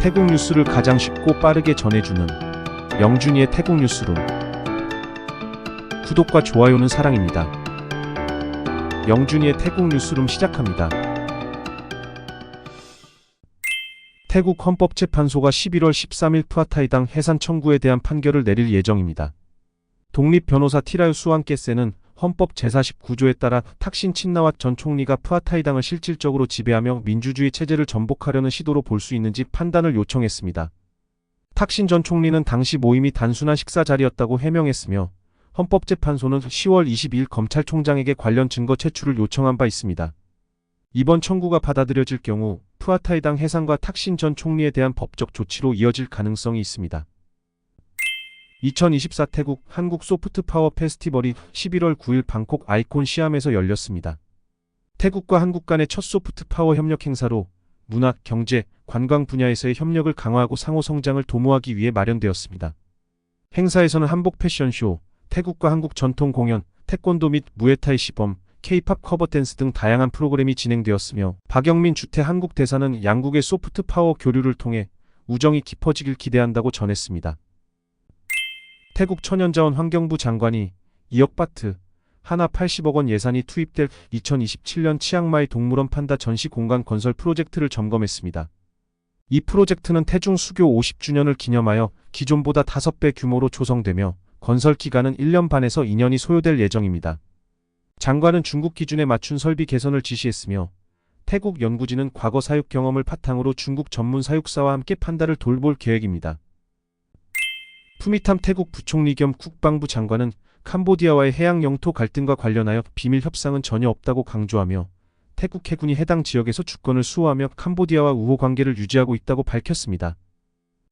태국 뉴스를 가장 쉽고 빠르게 전해주는 영준이의 태국 뉴스룸. 구독과 좋아요는 사랑입니다. 영준이의 태국 뉴스룸 시작합니다. 태국 헌법재판소가 11월 13일 푸아타이당 해산 청구에 대한 판결을 내릴 예정입니다. 독립변호사 티라유 수완께세는 헌법 제49조에 따라 탁신 친나왓 전 총리가 푸아타이당을 실질적으로 지배하며 민주주의 체제를 전복하려는 시도로 볼 수 있는지 판단을 요청했습니다. 탁신 전 총리는 당시 모임이 단순한 식사 자리였다고 해명했으며 헌법재판소는 10월 22일 검찰총장에게 관련 증거 제출을 요청한 바 있습니다. 이번 청구가 받아들여질 경우 푸아타이당 해산과 탁신 전 총리에 대한 법적 조치로 이어질 가능성이 있습니다. 2024 태국 한국 소프트 파워 페스티벌이 11월 9일 방콕 아이콘 시암에서 열렸습니다. 태국과 한국 간의 첫 소프트 파워 협력 행사로 문화, 경제, 관광 분야에서의 협력을 강화하고 상호 성장을 도모하기 위해 마련되었습니다. 행사에서는 한복 패션쇼, 태국과 한국 전통 공연, 태권도 및 무에타이 시범, K-팝 커버 댄스 등 다양한 프로그램이 진행되었으며 박영민 주태 한국 대사는 양국의 소프트 파워 교류를 통해 우정이 깊어지길 기대한다고 전했습니다. 태국 천연자원 환경부 장관이 2억 바트, 하나 80억 원 예산이 투입될 2027년 치앙마이 동물원 판다 전시 공간 건설 프로젝트를 점검했습니다. 이 프로젝트는 태중 수교 50주년을 기념하여 기존보다 5배 규모로 조성되며 건설 기간은 1년 반에서 2년이 소요될 예정입니다. 장관은 중국 기준에 맞춘 설비 개선을 지시했으며 태국 연구진은 과거 사육 경험을 바탕으로 중국 전문 사육사와 함께 판다를 돌볼 계획입니다. 푸미탐 태국 부총리 겸 국방부 장관은 캄보디아와의 해양 영토 갈등과 관련하여 비밀 협상은 전혀 없다고 강조하며 태국 해군이 해당 지역에서 주권을 수호하며 캄보디아와 우호 관계를 유지하고 있다고 밝혔습니다.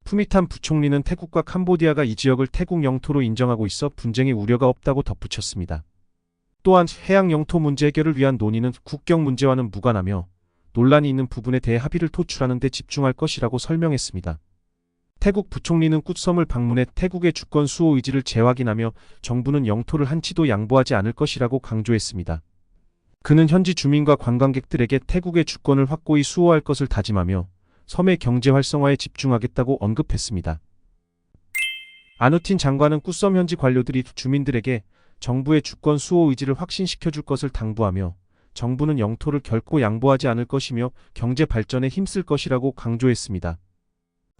푸미탐 부총리는 태국과 캄보디아가 이 지역을 태국 영토로 인정하고 있어 분쟁의 우려가 없다고 덧붙였습니다. 또한 해양 영토 문제 해결을 위한 논의는 국경 문제와는 무관하며 논란이 있는 부분에 대해 합의를 도출하는 데 집중할 것이라고 설명했습니다. 태국 부총리는 굿섬을 방문해 태국의 주권 수호 의지를 재확인하며 정부는 영토를 한치도 양보하지 않을 것이라고 강조했습니다. 그는 현지 주민과 관광객들에게 태국의 주권을 확고히 수호할 것을 다짐하며 섬의 경제 활성화에 집중하겠다고 언급했습니다. 아누틴 장관은 굿섬 현지 관료들이 주민들에게 정부의 주권 수호 의지를 확신시켜줄 것을 당부하며 정부는 영토를 결코 양보하지 않을 것이며 경제 발전에 힘쓸 것이라고 강조했습니다.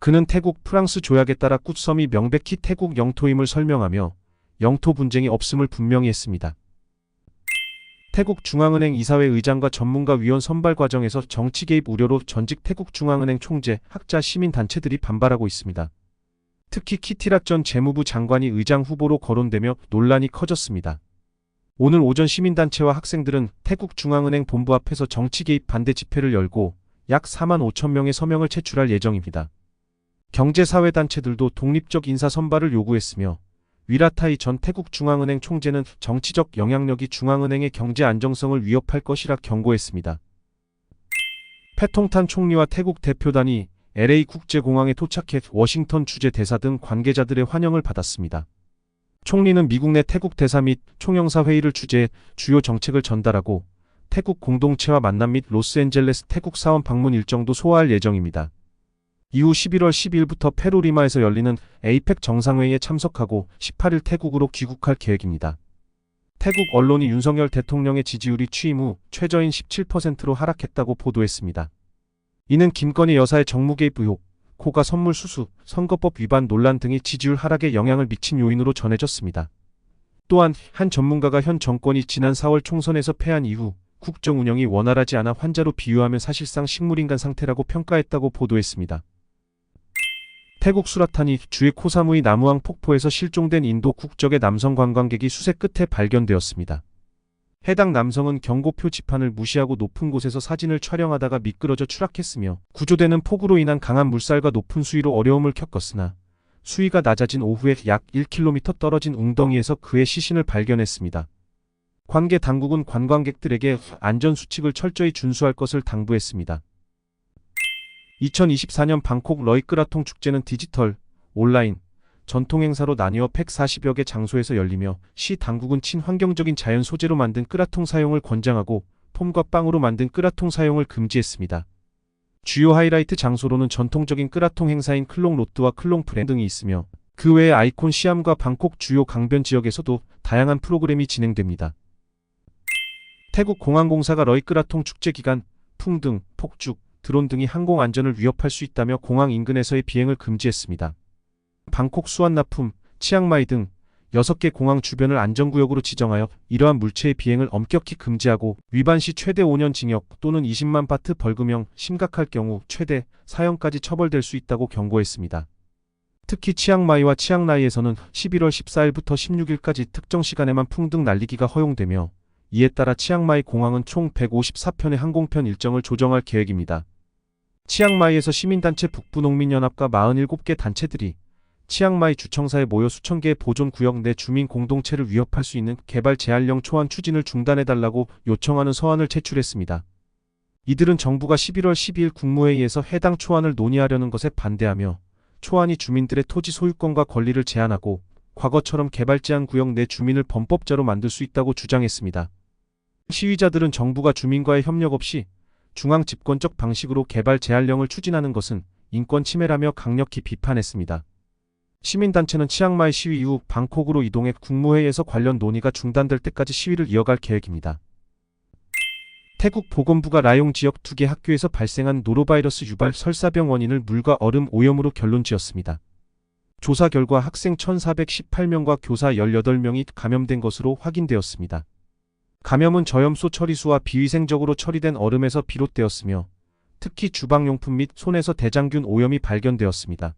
그는 태국 프랑스 조약에 따라 굿섬이 명백히 태국 영토임을 설명하며 영토 분쟁이 없음을 분명히 했습니다. 태국 중앙은행 이사회 의장과 전문가 위원 선발 과정에서 정치 개입 우려로 전직 태국 중앙은행 총재, 학자, 시민단체들이 반발하고 있습니다. 특히 키티랏 전 재무부 장관이 의장 후보로 거론되며 논란이 커졌습니다. 오늘 오전 시민단체와 학생들은 태국 중앙은행 본부 앞에서 정치 개입 반대 집회를 열고 약 4만 5천 명의 서명을 제출할 예정입니다. 경제사회단체들도 독립적 인사 선발을 요구했으며 위라타이 전 태국 중앙은행 총재는 정치적 영향력이 중앙은행의 경제 안정성을 위협할 것이라 경고했습니다. 패통탄 총리와 태국 대표단이 LA 국제공항에 도착해 워싱턴 주재 대사 등 관계자들의 환영을 받았습니다. 총리는 미국 내 태국 대사 및 총영사 회의를 주재해 주요 정책을 전달하고 태국 공동체와 만남 및 로스앤젤레스 태국 사원 방문 일정도 소화할 예정입니다. 이후 11월 12일부터 페루 리마에서 열리는 에이펙 정상회의에 참석하고 18일 태국으로 귀국할 계획입니다. 태국 언론이 윤석열 대통령의 지지율이 취임 후 최저인 17%로 하락했다고 보도했습니다. 이는 김건희 여사의 정무 개입 의혹, 고가 선물 수수, 선거법 위반 논란 등이 지지율 하락에 영향을 미친 요인으로 전해졌습니다. 또한 한 전문가가 현 정권이 지난 4월 총선에서 패한 이후 국정 운영이 원활하지 않아 환자로 비유하면 사실상 식물인간 상태라고 평가했다고 보도했습니다. 태국 수라탄이 주의 코사무이 나무왕 폭포에서 실종된 인도 국적의 남성 관광객이 수색 끝에 발견되었습니다. 해당 남성은 경고 표지판을 무시하고 높은 곳에서 사진을 촬영하다가 미끄러져 추락했으며 구조되는 폭우로 인한 강한 물살과 높은 수위로 어려움을 겪었으나 수위가 낮아진 오후에 약 1km 떨어진 웅덩이에서 그의 시신을 발견했습니다. 관계 당국은 관광객들에게 안전수칙을 철저히 준수할 것을 당부했습니다. 2024년 방콕 러이 끄라통 축제는 디지털, 온라인, 전통 행사로 나뉘어 140여 개 장소에서 열리며 시 당국은 친환경적인 자연 소재로 만든 끄라통 사용을 권장하고 폼과 빵으로 만든 끄라통 사용을 금지했습니다. 주요 하이라이트 장소로는 전통적인 끄라통 행사인 클롱 로트와 클롱 프렌 등이 있으며 그 외에 아이콘 시암과 방콕 주요 강변 지역에서도 다양한 프로그램이 진행됩니다. 태국 공항공사가 러이 끄라통 축제 기간 풍등, 폭죽, 드론 등이 항공 안전을 위협할 수 있다며 공항 인근에서의 비행을 금지했습니다. 방콕 수완나품, 치앙마이 등 6개 공항 주변을 안전구역으로 지정하여 이러한 물체의 비행을 엄격히 금지하고 위반 시 최대 5년 징역 또는 20만 바트 벌금형, 심각할 경우 최대 사형까지 처벌될 수 있다고 경고했습니다. 특히 치앙마이와 치앙라이에서는 11월 14일부터 16일까지 특정 시간에만 풍등 날리기가 허용되며 이에 따라 치앙마이 공항은 총 154편의 항공편 일정을 조정할 계획입니다. 치앙마이에서 시민단체 북부농민연합과 47개 단체들이 치앙마이 주청사에 모여 수천 개의 보존구역 내 주민 공동체를 위협할 수 있는 개발 제한령 초안 추진을 중단해달라고 요청하는 서한을 제출했습니다. 이들은 정부가 11월 12일 국무회의에서 해당 초안을 논의하려는 것에 반대하며 초안이 주민들의 토지 소유권과 권리를 제한하고 과거처럼 개발 제한 구역 내 주민을 범법자로 만들 수 있다고 주장했습니다. 시위자들은 정부가 주민과의 협력 없이 중앙 집권적 방식으로 개발 제한령을 추진하는 것은 인권 침해라며 강력히 비판했습니다. 시민단체는 치앙마이 시위 이후 방콕으로 이동해 국무회의에서 관련 논의가 중단될 때까지 시위를 이어갈 계획입니다. 태국 보건부가 라용 지역 2개 학교에서 발생한 노로바이러스 유발 설사병 원인을 물과 얼음 오염으로 결론지었습니다. 조사 결과 학생 1,418명과 교사 18명이 감염된 것으로 확인되었습니다. 감염은 저염소 처리수와 비위생적으로 처리된 얼음에서 비롯되었으며 특히 주방용품 및 손에서 대장균 오염이 발견되었습니다.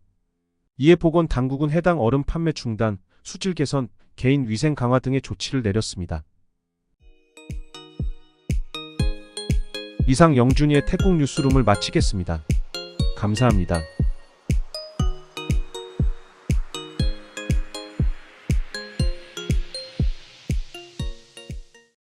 이에 보건당국은 해당 얼음 판매 중단, 수질 개선, 개인 위생 강화 등의 조치를 내렸습니다. 이상 영준이의 태국 뉴스룸을 마치겠습니다. 감사합니다.